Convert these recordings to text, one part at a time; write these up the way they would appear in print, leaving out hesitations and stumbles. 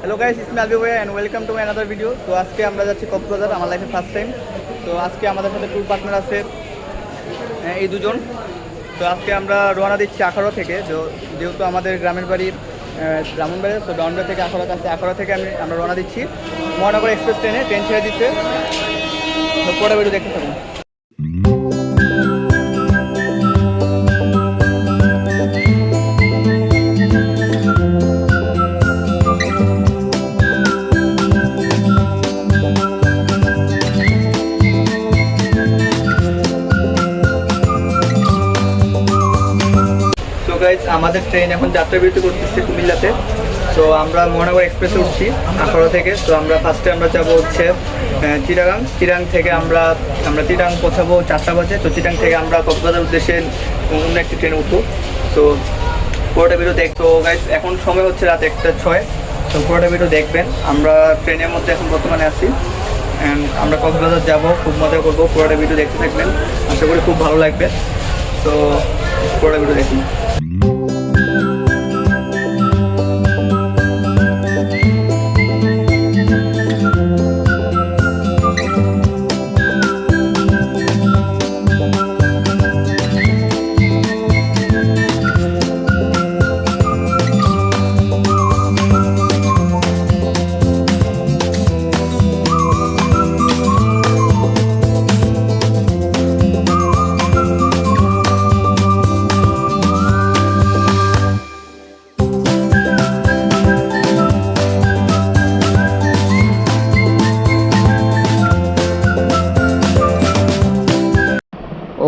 Hello guys, it's me Albi ভাই and welcome to my another video. তো আজকে আমরা যাচ্ছি কক্সবাজার, আমার লাইফে ফার্স্ট টাইম। তো আজকে আমাদের সাথে ট্যুর পার্টনার আছে এই দুজন। তো আজকে আমরা রওনা দিচ্ছি আখাউড়া থেকে। যেহেতু আমাদের গ্রামের বাড়ি ব্রাহ্মণবাড়ি, তো ব্রাহ্মণবাড়ি থেকে আখাউড়া কাছে, আখাউড়া থেকে আমরা রওনা দিচ্ছি মহানগর এক্সপ্রেস ট্রেনে। ট্রেন ছেড়ে দিচ্ছে, তো পরে ভিডিও দেখতে থাকুন। আমাদের ট্রেন এখন যাত্রা বিরতি করতেছে কুমিল্লাতে। তো আমরা মহানগর এক্সপ্রেসে উঠছি আখাউড়া থেকে। তো আমরা ফার্স্টে আমরা যাবো হচ্ছে চিটাগাং। চিটাগাং থেকে আমরা চিটাগাং পৌঁছাবো 4টা বাজে। তো চিটাগাং থেকে আমরা কক্সবাজার উদ্দেশ্যে অন্য একটি ট্রেন উঠবো। তো পুরোটা ভিডিও দেখবো গাইস। এখন সময় হচ্ছে রাত 1:06। তো পুরোটা ভিডিও দেখবেন। আমরা ট্রেনের মধ্যে এখন বর্তমানে আছি অ্যান্ড আমরা কক্সবাজার যাব, খুব মজা করবো। পুরোটা ভিডিও দেখতে থাকবেন, আশা করি খুব ভালো লাগবে। তো পুরোটা ভিডিও দেখুন।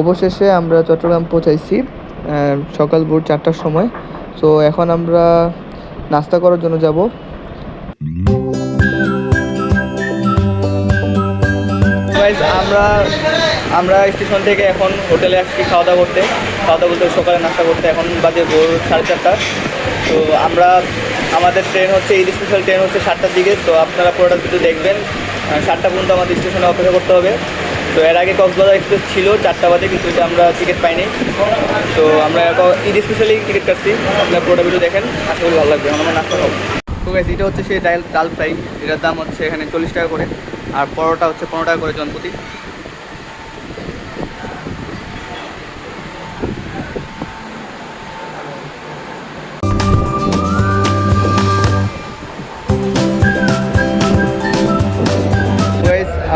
অবশেষে আমরা চট্টগ্রাম পৌঁছাইছি সকাল ভোর 4টার সময়। তো এখন আমরা নাস্তা করার জন্য যাব। আমরা স্টেশন থেকে এখন হোটেলে আসছি খাওয়া দাওয়া করতে বলতে সকালে নাস্তা করতে। এখন বাজে ভোর 4:30। তো আমাদের ট্রেন হচ্ছে, এই স্পেশাল ট্রেন হচ্ছে 7টার দিকে। তো আপনারা পুরোটা ভিডিও দেখবেন। 7টা পর্যন্ত আমাদের স্টেশনে অপেক্ষা করতে হবে। তো এর আগে কক্সবাজার এক্সপ্রেস ছিল 4টা বাজে, কিন্তু এটা আমরা টিকিট পাইনি। তো আমরা ঈদ স্পেশালি টিকিট কাটছি। আপনারা পুরোটা ভিডিও দেখেন, আশা করি ভালো লাগবে। আমার নাস্তা খাবো। তো গাইস, এটা হচ্ছে সেই ডাল ফ্রাই। এটার দাম হচ্ছে এখানে 40 টাকা করে, আর পরোটা হচ্ছে 15 টাকা করে জনপ্রতি।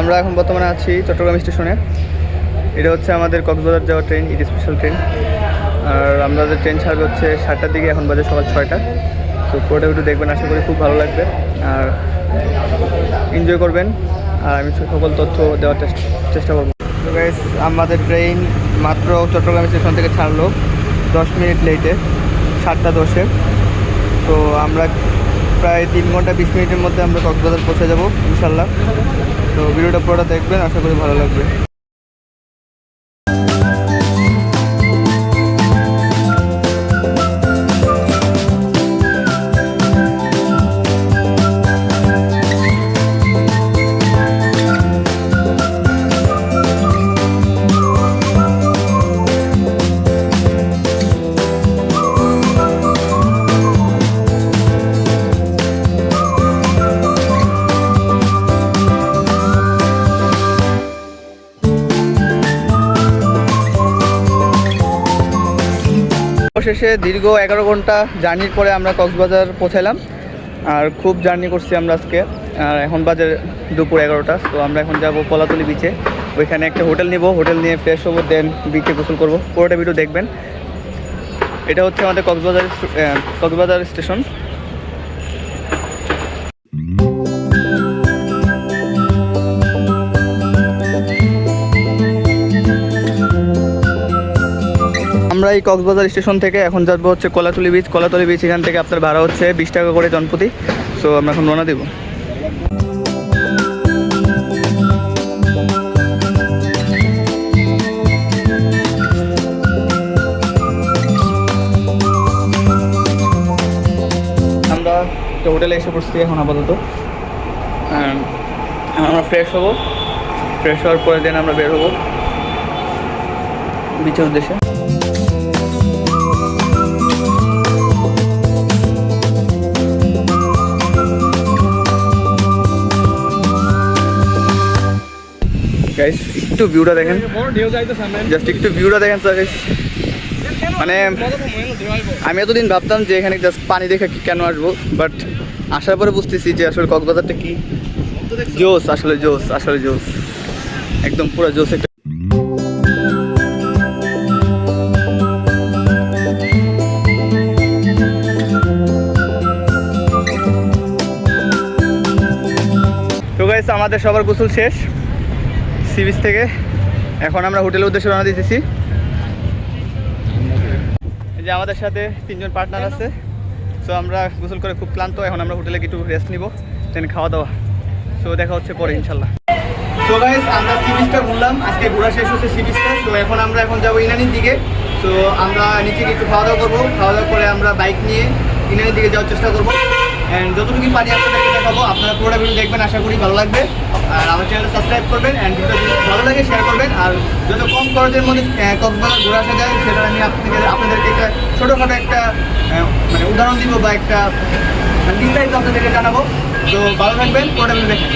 আমরা এখন বর্তমানে আছি চট্টগ্রাম স্টেশনে। এটা হচ্ছে আমাদের কক্সবাজার যাওয়ার ট্রেন, ঈদ স্পেশাল ট্রেন। আর আমাদের ট্রেন ছাড়বে হচ্ছে 7টার দিকে, এখন বাজে সকাল 6টা। তো পুরোটা ভিডিও দেখবেন, আশা করি খুব ভালো লাগবে আর এনজয় করবেন। আর আমি সকল তথ্য দেওয়ার চেষ্টা করবো। তো গাইস, আমাদের ট্রেন মাত্র চট্টগ্রাম স্টেশন থেকে ছাড়লো 10 মিনিট লেটে, 7:10-এ। তো আমরা প্রায় 3 ঘন্টা 20 মিনিটের মধ্যে আমরা কক্সবাজার পৌঁছে যাবো ইনশাল্লাহ। তো ভিডিওটা পুরোটা দেখবেন, আশা করি ভালো লাগবে। শেষে দীর্ঘ 11 ঘন্টা জার্নির পরে আমরা কক্সবাজার পৌঁছালাম। আর খুব জার্নি করছি আমরা আজকে। আর এখন বাজে দুপুর 11টা। তো আমরা এখন যাব কলাতলি বিচে। ওইখানে একটা হোটেল নিব, হোটেল নিয়ে ফ্রেশ হবো, দেন বিচে গোসল করবো। পুরোটা ভিডিও দেখবেন। এটা হচ্ছে আমাদের কক্সবাজার স্টেশন। আমরা এই কক্সবাজার স্টেশন থেকে এখন যাবো হচ্ছে কলাতলি বিচ। কলাতলি বিচ এখান থেকে আপনার ভাড়া হচ্ছে 20 টাকা করে জনপ্রতি। সো আমরা এখন রওনা দেব। আমরা হোটেলে এসে পড়ছি এখন আপাতত। আমরা ফ্রেশ হবো, ফ্রেশ হওয়ার পরে দেন আমরা বের হবো বিচের উদ্দেশ্যে। গাইস একটু ভিউটা দেখেন, জাস্ট একটু ভিউটা দেখেন স্যার গাইস। মানে আমি এতদিন ভাবতাম যে এখানে জাস্ট পানি দেখে কেন আসবো, বাট আসার পরে বুঝতেছি যে আসলে কক্সবাজারটা কি জোস, আসলে জোস, আসলে জোস, একদম পুরো জোস একটা। তো গাইস আমাদের সবার গোসল শেষ সি বিচ থেকে, এখন আমরা হোটেলের উদ্দেশ্যে রওনা দিতেছি। এই যে আমাদের সাথে 3 জন পার্টনার আছে। সো আমরা গোসল করে খুব ক্লান্ত, এখন আমরা হোটেলে একটু রেস্ট নিব, দেন খাওয়া দাওয়া। সো দেখা হচ্ছে পরে ইনশাল্লাহ। সো গাইস আমরা সি বিচটা ঘুরলাম, আজকে ঘোরা শেষ হচ্ছে সি বিচটা। তো এখন আমরা যাবো ইনানির দিকে। তো আমরা নিচে একটু খাওয়া দাওয়া করবো, খাওয়া দাওয়া করে আমরা বাইক নিয়ে ইনানির দিকে যাওয়ার চেষ্টা করবো। অ্যান্ড যতটুকু পারি আপনাদেরকে দেখাবো, আপনারা পুরোটা ভিডিও দেখবেন, আশা করি ভালো লাগবে। আর আমার চ্যানেলটা সাবস্ক্রাইব করবেন, অ্যান্ড ভিডিওটা যদি ভালো লাগে শেয়ার করবেন। আর যত কম খরচের মধ্যে কক্সবাজার ঘুরে আসা যায় সেটা আমি আপনাদেরকে একটা ছোটোখাটো একটা মানে উদাহরণ দিব বা একটা বিস্তারিত আপনাদেরকে জানাবো। তো ভালো থাকবেন, পুরোটা ভিডিও দেখেন।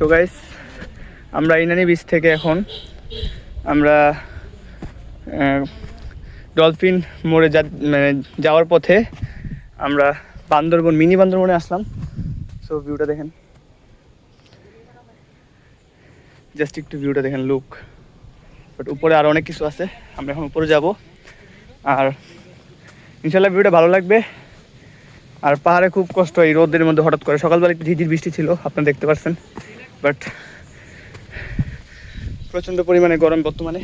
তো গাইস আমরা ইনানি বিচ থেকে এখন আমরা ডলফিন মোড়ে মানে যাওয়ার পথে আমরা বান্দরবন, মিনি বান্দরবনে আসলাম। সো ভিউটা দেখেন, জাস্ট একটু ভিউটা দেখেন, লুক। বাট উপরে আরও অনেক কিছু আছে, আমরা এখন উপরে যাব। আর ইনশাল্লাহ ভিউটা ভালো লাগবে। আর পাহাড়ে খুব কষ্ট, এই রোদের মধ্যে হঠাৎ করে সকালবেলা একটু ঝিঝির বৃষ্টি ছিল, আপনারা দেখতে পাচ্ছেন। বাট প্রচণ্ড পরিমাণে গরম বর্তমানে।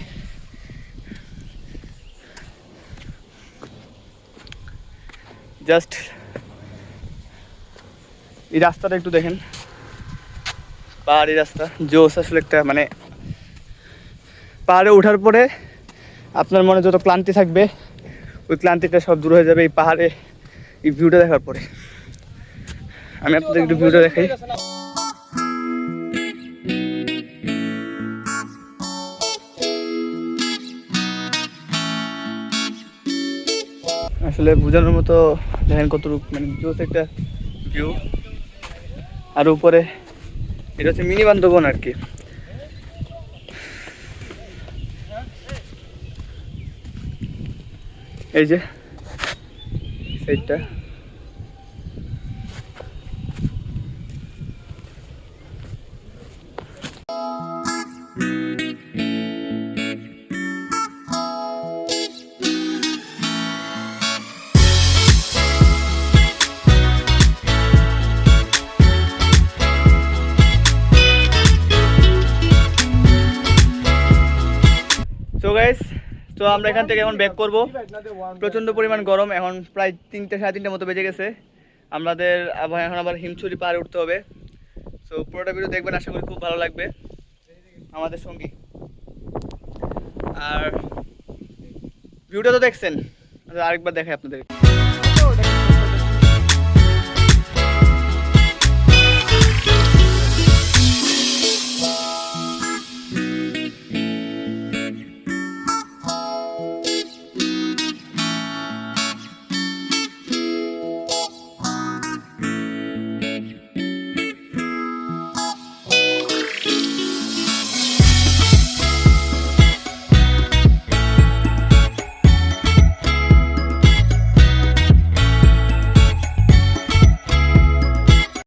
জাস্ট এই রাস্তাটা একটু দেখেন, পাহাড়ি রাস্তা জোস আসলে একটা। মানে পাহাড়ে ওঠার পরে আপনার মনে যত ক্লান্তি থাকবে ওই ক্লান্তিটা সব দূর হয়ে যাবে এই পাহাড়ে এই ভিউটা দেখার পরে। আমি আপনাদের একটু ভিউটা দেখাই। আসলে বোঝানোর মতো দেখেন কতটুকু মানে জোস একটা ভিউ। আর উপরে এটা হচ্ছে মিনি বান্দরবন আর কি। এই যে সাইডটা তো গাইস, তো আমরা এখান থেকে এখন ব্যাক করব। প্রচণ্ড পরিমাণ গরম, এখন প্রায় 3টে সাড়ে 3টের মতো বেজে গেছে। আমাদের এখন আবার হিমছড়ি পাহাড়ে উঠতে হবে। সো পুরোটা ভিডিও দেখবেন, আশা করি খুব ভালো লাগবে আমাদের সঙ্গী। আর ভিউটা তো দেখছেন, আরেকবার দেখাই আপনাদের।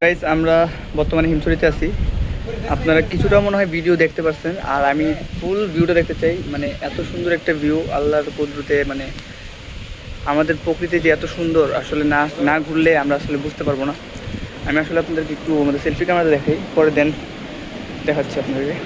গাইস আমরা বর্তমানে হিমছড়িতে আছি। আপনারা কিছুটা মনে হয় ভিডিও দেখতে পাচ্ছেন, আর আমি ফুল ভিউটা দেখতে চাই। মানে এত সুন্দর একটা ভিউ আল্লাহর কুদরতে, মানে আমাদের প্রকৃতি যে এত সুন্দর, আসলে না না ঘুরলে আমরা আসলে বুঝতে পারবো না। আমি আসলে আপনাদেরকে একটু আমাদের সেলফি ক্যামেরাতে দেখাই, পরে দেন দেখাচ্ছি আপনাদেরকে।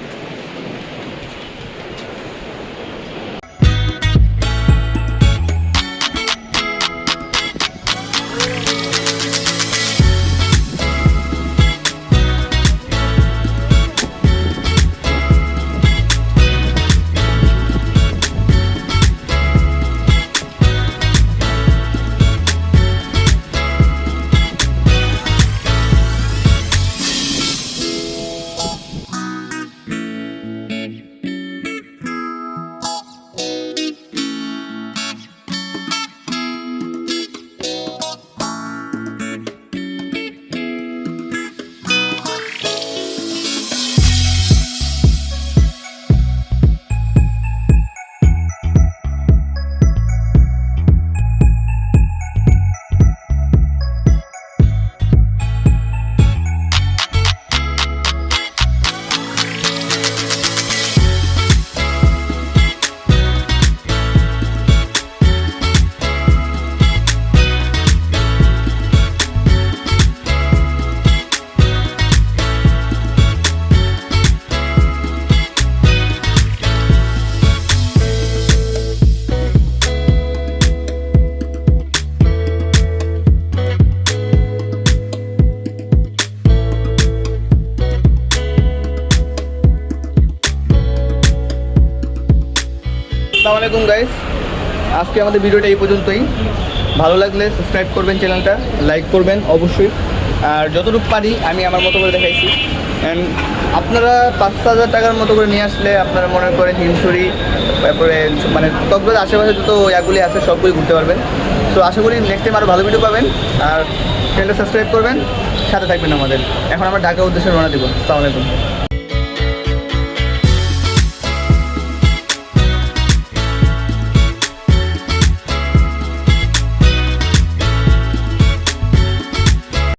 আসসালামু আলাইকুম গাইস, আজকে আমাদের ভিডিওটা এই পর্যন্তই। ভালো লাগলে সাবস্ক্রাইব করবেন, চ্যানেলটা লাইক করবেন অবশ্যই। আর যতটুকু পারি আমি আমার মতো করে দেখাইছি। অ্যান্ড আপনারা 5,000 টাকার মতো করে নিয়ে আসলে আপনারা মনে করেন হিমছড়ি, তারপরে মানে কক্সবাজার আশেপাশে যত ইয়াগুলি আছে সবগুলি ঘুরতে পারবেন। সো আশা করি নেক্সট টাইম আরও ভালো ভিডিও পাবেন। আর চ্যানেলটা সাবস্ক্রাইব করবেন, সাথে থাকবেন আমাদের। এখন আমরা ঢাকা উদ্দেশ্যে রওনা দিব। আসসালামু আলাইকুম।